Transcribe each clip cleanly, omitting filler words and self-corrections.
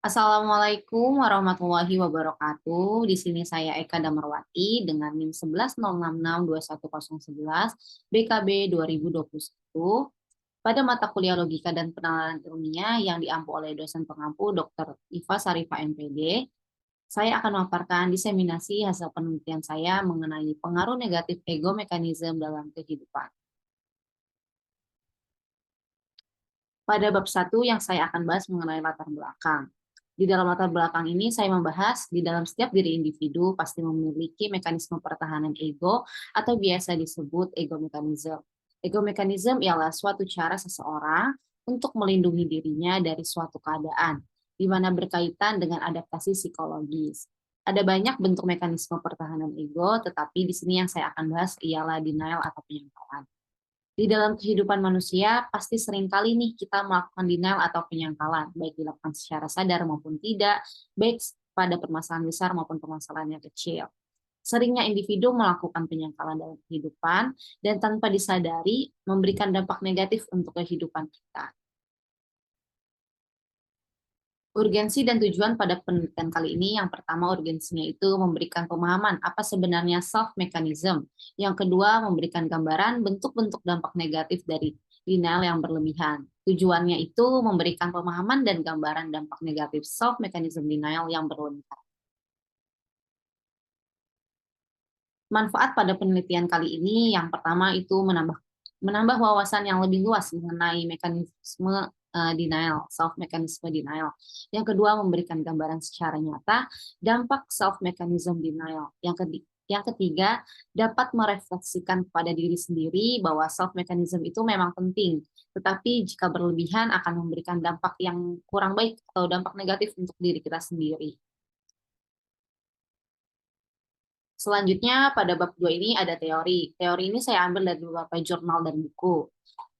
Assalamualaikum warahmatullahi wabarakatuh. Di sini saya Eka Damarwati dengan NIM 1106621011 BKB 2021 pada mata kuliah Logika dan Penalaran Ilmiah yang diampu oleh dosen pengampu Dr. Iva Sarifah MPD. Saya akan memaparkan diseminasi hasil penelitian saya mengenai pengaruh negatif ego mekanisme dalam kehidupan. Pada bab 1 yang saya akan bahas mengenai latar belakang. Di dalam latar belakang ini saya membahas di dalam setiap diri individu pasti memiliki mekanisme pertahanan ego atau biasa disebut ego mekanisme. Ego mekanisme ialah suatu cara seseorang untuk melindungi dirinya dari suatu keadaan, di mana berkaitan dengan adaptasi psikologis. Ada banyak bentuk mekanisme pertahanan ego, tetapi di sini yang saya akan bahas ialah denial atau penyangkalan. Di dalam kehidupan manusia, pasti seringkali nih kita melakukan denial atau penyangkalan, baik dilakukan secara sadar maupun tidak, baik pada permasalahan besar maupun permasalahan yang kecil. Seringnya individu melakukan penyangkalan dalam kehidupan dan tanpa disadari memberikan dampak negatif untuk kehidupan kita. Urgensi dan tujuan pada penelitian kali ini, yang pertama urgensinya itu memberikan pemahaman apa sebenarnya self mechanism. Yang kedua, memberikan gambaran bentuk-bentuk dampak negatif dari denial yang berlebihan. Tujuannya itu memberikan pemahaman dan gambaran dampak negatif self mechanism denial yang berlebihan. Manfaat pada penelitian kali ini yang pertama itu menambah wawasan yang lebih luas mengenai mekanisme denial, self mechanism denial. Yang kedua, memberikan gambaran secara nyata dampak self mechanism denial. Yang ketiga, dapat merefleksikan pada diri sendiri bahwa self mechanism itu memang penting, tetapi jika berlebihan akan memberikan dampak yang kurang baik atau dampak negatif untuk diri kita sendiri. Selanjutnya, pada bab 2 ini ada teori. Teori ini saya ambil dari beberapa jurnal dan buku.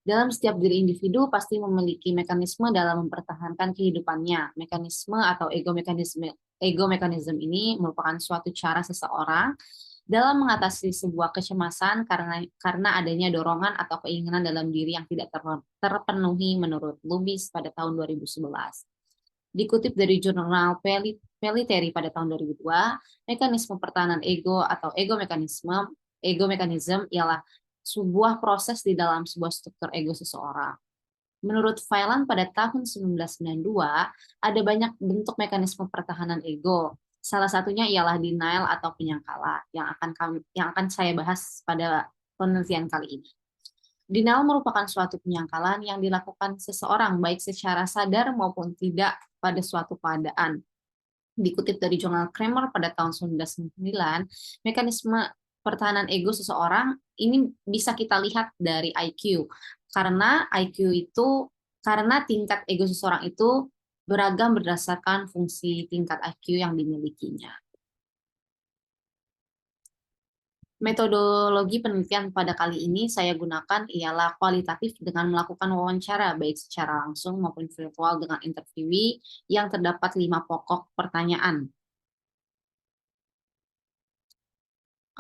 Dalam setiap diri individu pasti memiliki mekanisme dalam mempertahankan kehidupannya. Mekanisme atau ego mekanisme ini merupakan suatu cara seseorang dalam mengatasi sebuah kecemasan karena adanya dorongan atau keinginan dalam diri yang tidak terpenuhi menurut Lubis pada tahun 2011. Dikutip dari jurnal Peliteri pada tahun 2002, mekanisme pertahanan ego atau ego mekanisme ialah sebuah proses di dalam sebuah struktur ego seseorang. Menurut Feilan pada tahun 1992, ada banyak bentuk mekanisme pertahanan ego. Salah satunya ialah denial atau penyangkala yang akan saya bahas pada penelitian kali ini. Denial merupakan suatu penyangkalan yang dilakukan seseorang baik secara sadar maupun tidak pada suatu keadaan. Dikutip dari jurnal Kramer pada tahun 1999, mekanisme pertahanan ego seseorang ini bisa kita lihat dari IQ. Karena tingkat ego seseorang itu beragam berdasarkan fungsi tingkat IQ yang dimilikinya. Metodologi penelitian pada kali ini saya gunakan ialah kualitatif dengan melakukan wawancara baik secara langsung maupun virtual dengan interviewee yang terdapat 5 pokok pertanyaan.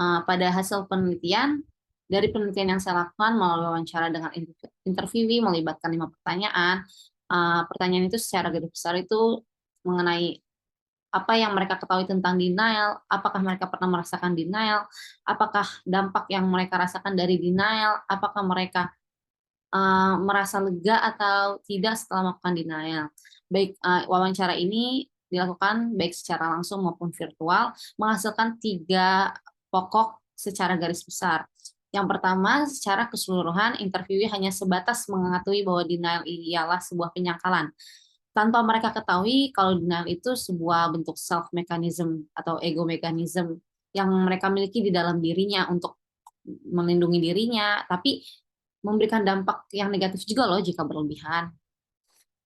Pada hasil penelitian, dari penelitian yang saya lakukan melalui wawancara dengan interviewee melibatkan 5 pertanyaan. Pertanyaan itu secara garis besar itu mengenai apa yang mereka ketahui tentang denial, apakah mereka pernah merasakan denial, apakah dampak yang mereka rasakan dari denial, apakah mereka merasa lega atau tidak setelah melakukan denial. Baik, wawancara ini dilakukan baik secara langsung maupun virtual, menghasilkan 3 pokok secara garis besar. Yang pertama, secara keseluruhan, interviewee hanya sebatas mengetahui bahwa denial ialah sebuah penyangkalan tanpa mereka ketahui kalau denial itu sebuah bentuk self mechanism atau ego mechanism yang mereka miliki di dalam dirinya untuk melindungi dirinya, tapi memberikan dampak yang negatif juga loh jika berlebihan.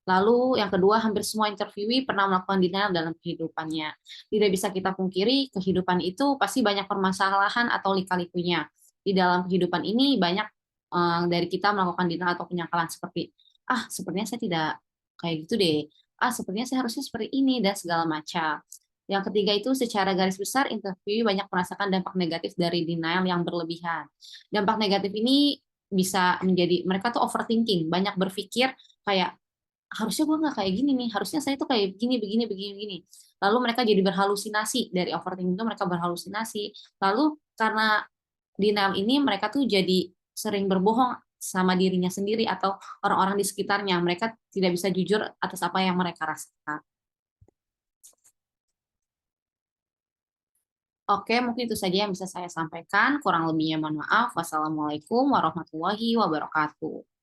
Lalu yang kedua, hampir semua interviewee pernah melakukan denial dalam kehidupannya. Tidak bisa kita pungkiri, kehidupan itu pasti banyak permasalahan atau lika-likunya. Di dalam kehidupan ini banyak dari kita melakukan denial atau penyangkalan seperti, sepertinya saya tidak kayak gitu deh. Sepertinya saya harusnya seperti ini dan segala macam. Yang ketiga itu secara garis besar interview banyak merasakan dampak negatif dari denial yang berlebihan. Dampak negatif ini bisa menjadi mereka tuh overthinking, banyak berpikir kayak harusnya gue nggak kayak gini nih, harusnya saya tuh kayak begini, begini, begini, begini. Lalu mereka jadi berhalusinasi, dari overthinking itu mereka berhalusinasi. Lalu karena denial ini mereka tuh jadi sering berbohong sama dirinya sendiri atau orang-orang di sekitarnya. Mereka tidak bisa jujur atas apa yang mereka rasakan. Oke, mungkin itu saja yang bisa saya sampaikan. Kurang lebihnya mohon maaf. Wassalamualaikum warahmatullahi wabarakatuh.